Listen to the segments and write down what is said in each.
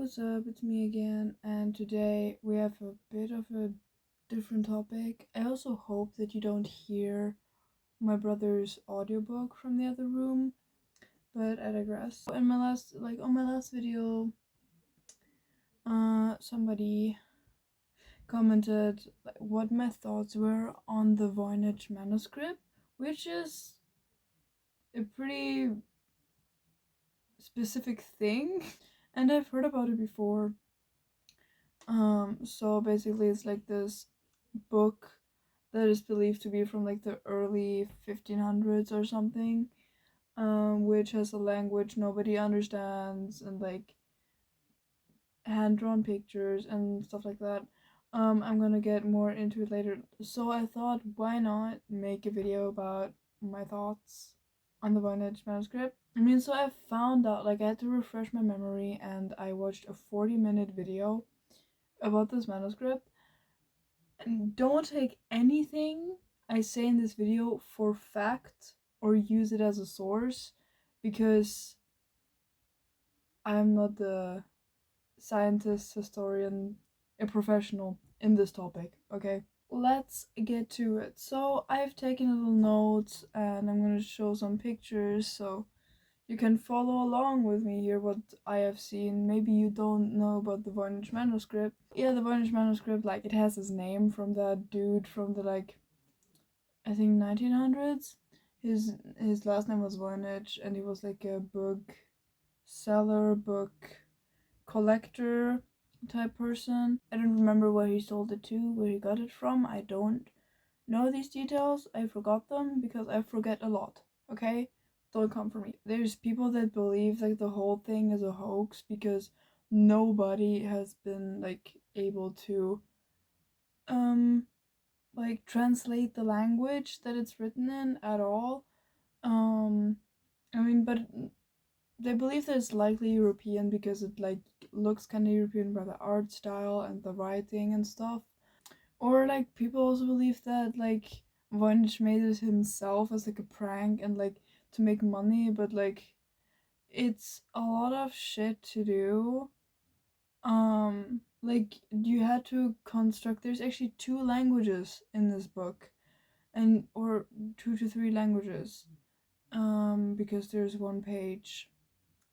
what's up? It's me again, and today we have a bit of a different topic. I also hope that you don't hear my brother's audiobook from the other room, but I digress. In my last, on my last video, somebody commented what my thoughts were on the Voynich manuscript, which is a pretty specific thing, and I've heard about it before. So basically it's like this book that is believed to be from like the early 1500s or something, which has a language nobody understands and like hand-drawn pictures and stuff like that. I'm gonna get more into it later. So I thought, why not make a video about my thoughts on the Voynich manuscript? So I found out, like, I had to refresh my memory, and I watched a 40-minute video about this manuscript. And don't take anything I say in this video for fact or use it as a source, because I'm not the scientist, historian, a professional in this topic, okay? Let's get to it. So I've taken a little notes and I'm gonna show some pictures so you can follow along with me here what I have seen. Maybe you don't know about the Voynich manuscript. Yeah, the Voynich manuscript, like, it has his name from that dude from the, like, I think 1900s. His last name was Voynich, and he was like a book seller, book collector type person. I don't remember where he sold it to, where he got it from. I don't know these details. I forgot them because I forget a lot. Okay? Don't come for me. There's people that believe like the whole thing is a hoax because nobody has been like able to like translate the language that it's written in at all. Um but they believe that it's likely European because it like looks kind of European by the art style and the writing and stuff. Or like people also believe that like Voynich made it himself as like a prank and like to make money, but like it's a lot of shit to do. Like you had to construct. There's actually two languages in this book, and or 2 to 3 languages. Because there's one page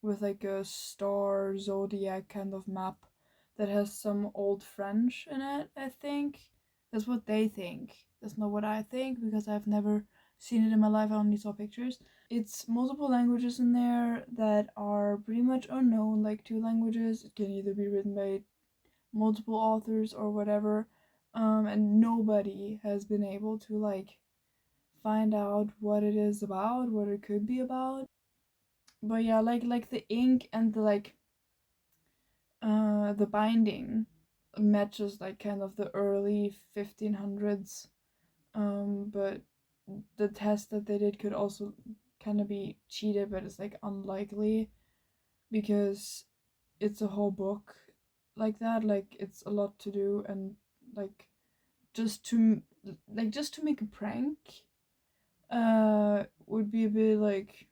with like a star zodiac kind of map that has some old French in it, I think. That's what they think. That's not what I think because I've never seen it in my life. I only saw pictures. It's multiple languages in there that are pretty much unknown, like 2 languages. It can either be written by multiple authors or whatever. And nobody has been able to like find out what it is about, what it could be about. But yeah, like the ink and the like the binding matches like kind of the early 1500s, but the test that they did could also kind of be cheated, but it's like unlikely because it's a whole book like that. Like it's a lot to do, and like just to just to make a prank would be a bit like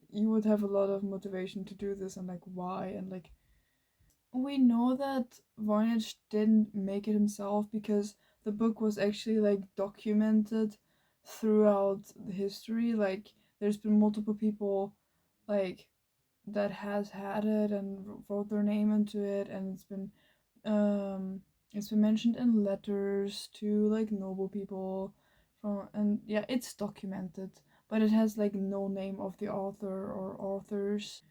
you would have a lot of motivation to do this, and like why, and like we know that Voynich didn't make it himself because the book was actually like documented throughout the history. Like there's been multiple people like that has had it and wrote their name into it, and it's been mentioned in letters to like noble people from, and yeah, it's documented, but it has like no name of the author or authors.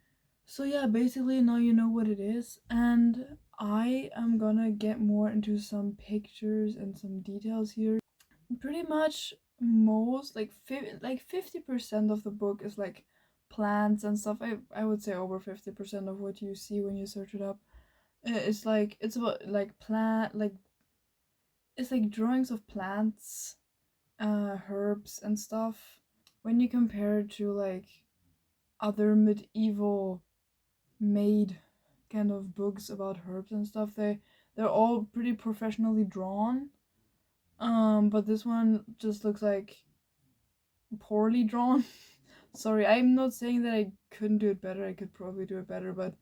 So yeah, basically now you know what it is, and I am gonna get more into some pictures and some details here. Pretty much most like 50% of the book is like plants and stuff. I would say over 50% of what you see when you search it up. It's like it's about like plant like it's like drawings of plants, herbs and stuff. When you compare it to like other medieval made kind of books about herbs and stuff, they're all pretty professionally drawn. But this one just looks like poorly drawn. Sorry, I'm not saying that I couldn't do it better. I could probably do it better, but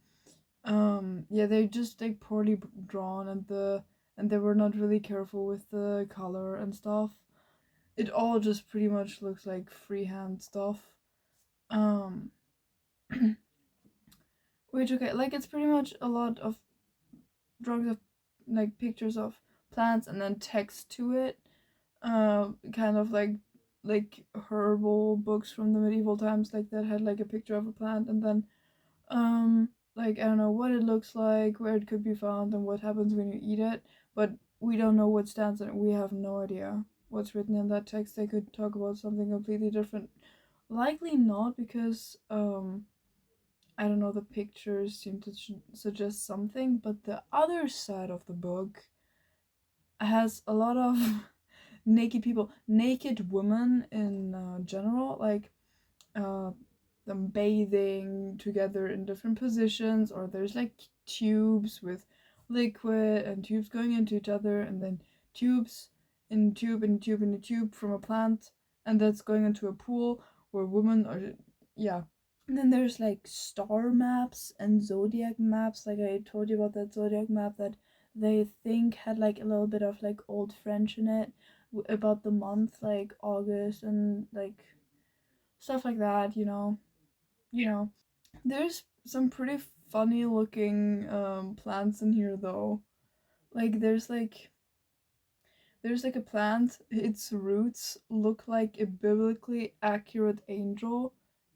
Yeah, they just like poorly drawn, and they were not really careful with the color and stuff. It all just pretty much looks like freehand stuff. Um, which okay, like it's pretty much a lot of drawings of like pictures of plants and then text to it. Kind of like herbal books from the medieval times, like that had like a picture of a plant and then like I don't know what it looks like, where it could be found, and what happens when you eat it. But we don't know what stands in it. We have no idea what's written in that text. They could talk about something completely different. Likely not, because I don't know, the pictures seem to suggest something, but the other side of the book has a lot of naked people, naked women in general, like uh, them bathing together in different positions, or there's like tubes with liquid and tubes going into each other, and then tubes in tube and tube in a tube from a plant, and that's going into a pool where women are, yeah. And then there's like star maps and zodiac maps, like I told you about that zodiac map that they think had like a little bit of like old French in it about the month, like August and like stuff like that, you know. There's some pretty funny looking plants in here though. Like there's like a plant, its roots look like a biblically accurate angel.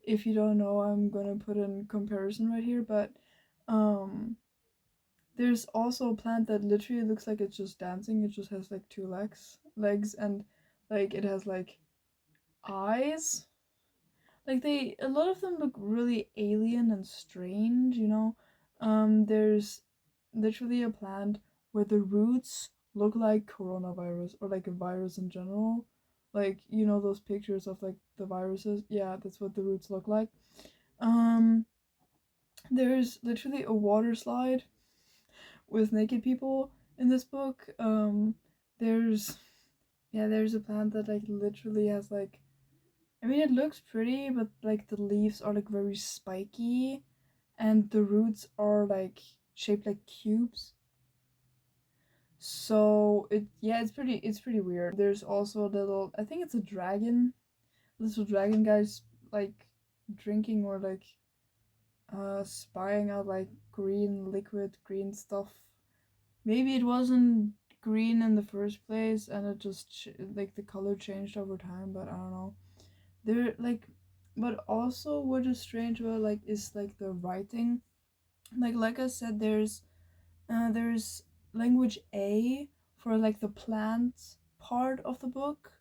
If you don't know, I'm gonna put in comparison right here, but um there's also a plant that literally looks like it's just dancing. It just has like two legs, and like it has like eyes. Like a lot of them look really alien and strange. There's literally a plant where the roots look like coronavirus or like a virus in general. Like, those pictures of like the viruses? Yeah, that's what the roots look like. Um, there's literally a water slide with naked people in this book. There's yeah, there's a plant that like literally has like, I mean, it looks pretty, but like the leaves are like very spiky, and the roots are like shaped like cubes. So it's pretty weird. There's also a little, I think it's a dragon. Little dragon guy's like drinking or like spying out like green liquid green stuff. Maybe it wasn't green in the first place, and it just like the color changed over time, but I don't know. They're like, but also what is strange about like is like the writing. Like I said, there's language A for like the plant part of the book,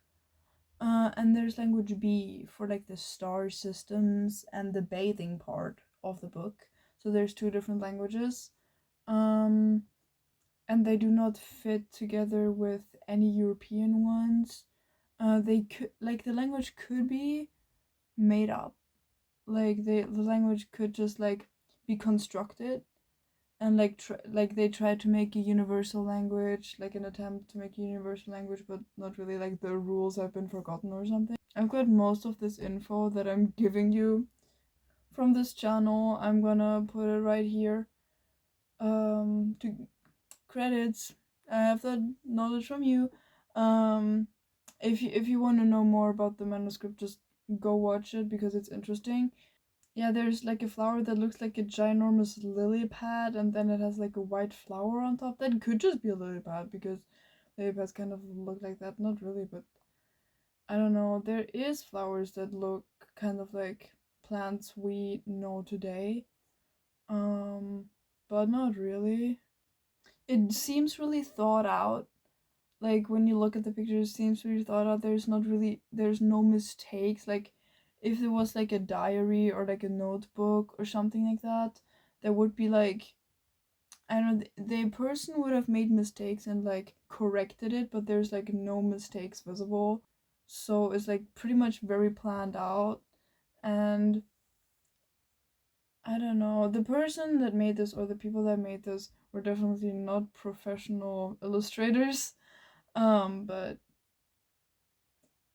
and there's language B for like the star systems and the bathing part of the book. So there's two different languages, um, and they do not fit together with any European ones. They could, like, the language could be made up. Like the language could just like be constructed, and like like they tried to make a universal language, like an attempt to make a universal language, but not really, like the rules have been forgotten or something. I've got most of this info that I'm giving you from this channel. I'm gonna put it right here. To credits, I have that knowledge from you. um if you want to know more about the manuscript, just go watch it because it's interesting. Yeah, there's like a flower that looks like a ginormous lily pad, and then it has like a white flower on top. That could just be a lily pad because lily pads kind of look like that. Not really, but I don't know. There is flowers that look kind of like plants we know today. Um, but not really. It seems really thought out. Like when you look at the pictures, it seems really thought out. There's no mistakes. Like if there was like a diary or like a notebook or something like that, there would be like, I don't know, the person would have made mistakes and like corrected it, but there's like no mistakes visible. So it's like pretty much very planned out. And I don't know, the person that made this or the people that made this were definitely not professional illustrators. But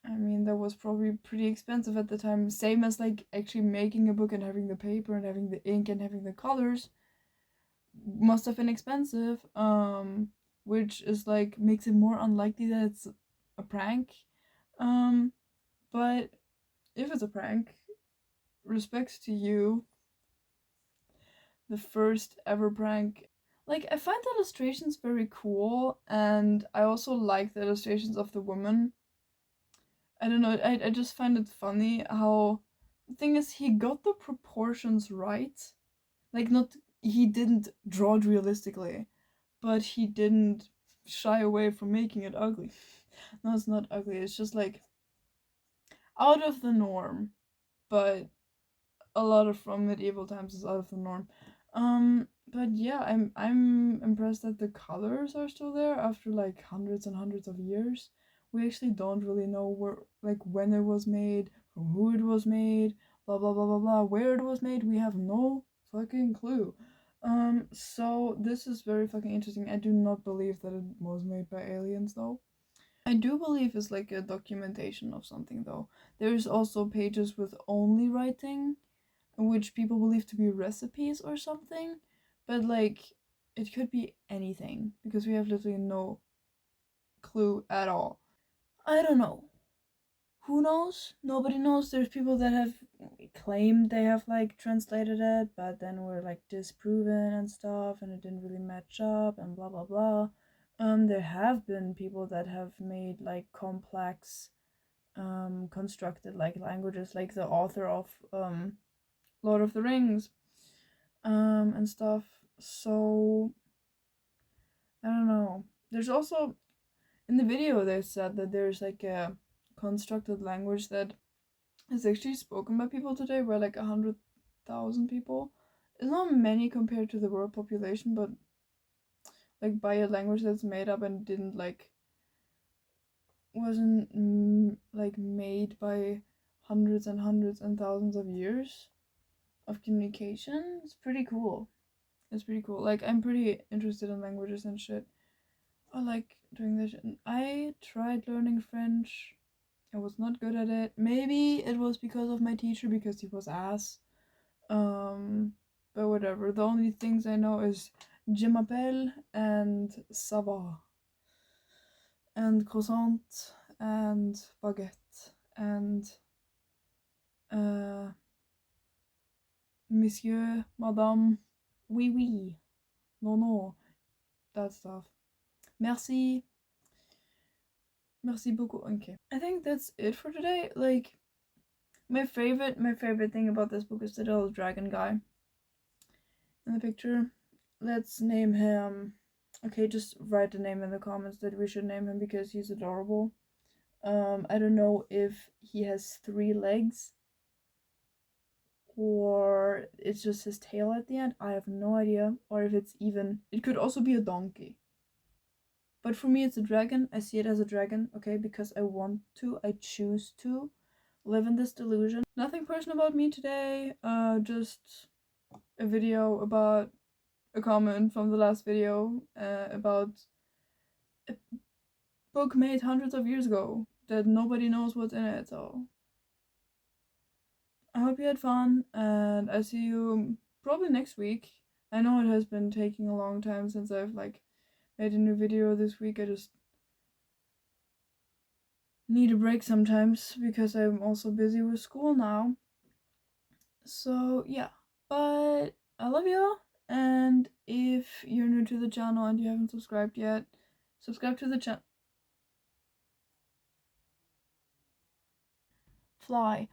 I mean, that was probably pretty expensive at the time. Same as like actually making a book and having the paper and having the ink and having the colors. must have been expensive, which is like makes it more unlikely that it's a prank. But if it's a prank, respects to you, the first ever prank. Like, I find the illustrations very cool, and I also like the illustrations of the woman. I don't know, I just find it funny how the thing is he got the proportions right. Like, not he didn't draw it realistically, but he didn't shy away from making it ugly. No, it's not ugly. It's just like out of the norm, but a lot of from medieval times is out of the norm. But yeah, I'm impressed that the colors are still there after like hundreds and hundreds of years. We actually don't really know where, like, when it was made, from who it was made, blah blah blah blah blah, where it was made. We have no fucking clue. So this is very fucking interesting. I do not believe that it was made by aliens though. I do believe it's like a documentation of something though. There's also pages with only writing, which people believe to be recipes or something, but like it could be anything because we have literally no clue at all. I don't know. Who knows? Nobody knows. There's people that have claimed they have like translated it, but then were like disproven and stuff, and it didn't really match up and blah blah blah. There have been people that have made like complex, constructed like languages, like the author of Lord of the Rings, and stuff. So I don't know. There's also in the video they said that there's like a constructed language that is actually spoken by people today, by like 100,000 people. It's not many compared to the world population, but like by a language that's made up and didn't like wasn't like made by hundreds and hundreds and thousands of years of communication. It's pretty cool. It's pretty cool. Like, I'm pretty interested in languages and shit. I like doing this. I tried learning French. I was not good at it. Maybe it was because of my teacher, because he was ass. But whatever. The only things I know is je m'appelle and ça va. And croissant and baguette and monsieur, madame, oui oui, no no, that stuff. Merci. Merci beaucoup. Okay. I think that's it for today. Like, my favorite thing about this book is the little dragon guy in the picture. Let's name him. Okay, just write the name in the comments that we should name him because he's adorable. I don't know if he has 3 legs or it's just his tail at the end. I have no idea. Or if it's even. It could also be a donkey. But for me, it's a dragon. I see it as a dragon, okay, because I want to, I choose to live in this delusion. Nothing personal about me today, just a video about a comment from the last video about a book made hundreds of years ago that nobody knows what's in it, so I hope you had fun, and I see you probably next week. I know it has been taking a long time since I've like made a new video this week. I just need a break sometimes because I'm also busy with school now. So yeah, but I love you, and if you're new to the channel and you haven't subscribed yet, subscribe to the channel. Fly.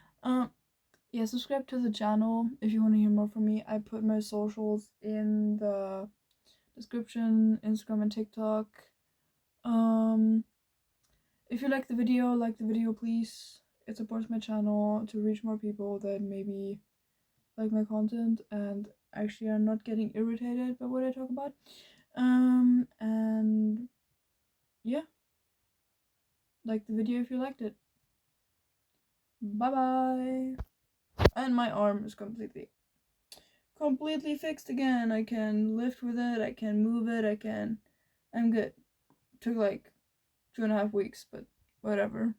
Yeah, subscribe to the channel if you want to hear more from me. I put my socials in the description, Instagram and TikTok. If you like the video, please. It supports my channel to reach more people that maybe like my content and actually are not getting irritated by what I talk about. And yeah, like the video if you liked it. Bye bye. And my arm is completely fixed again. I can lift with it, I can move it, I'm good. Took like 2.5 weeks, but whatever.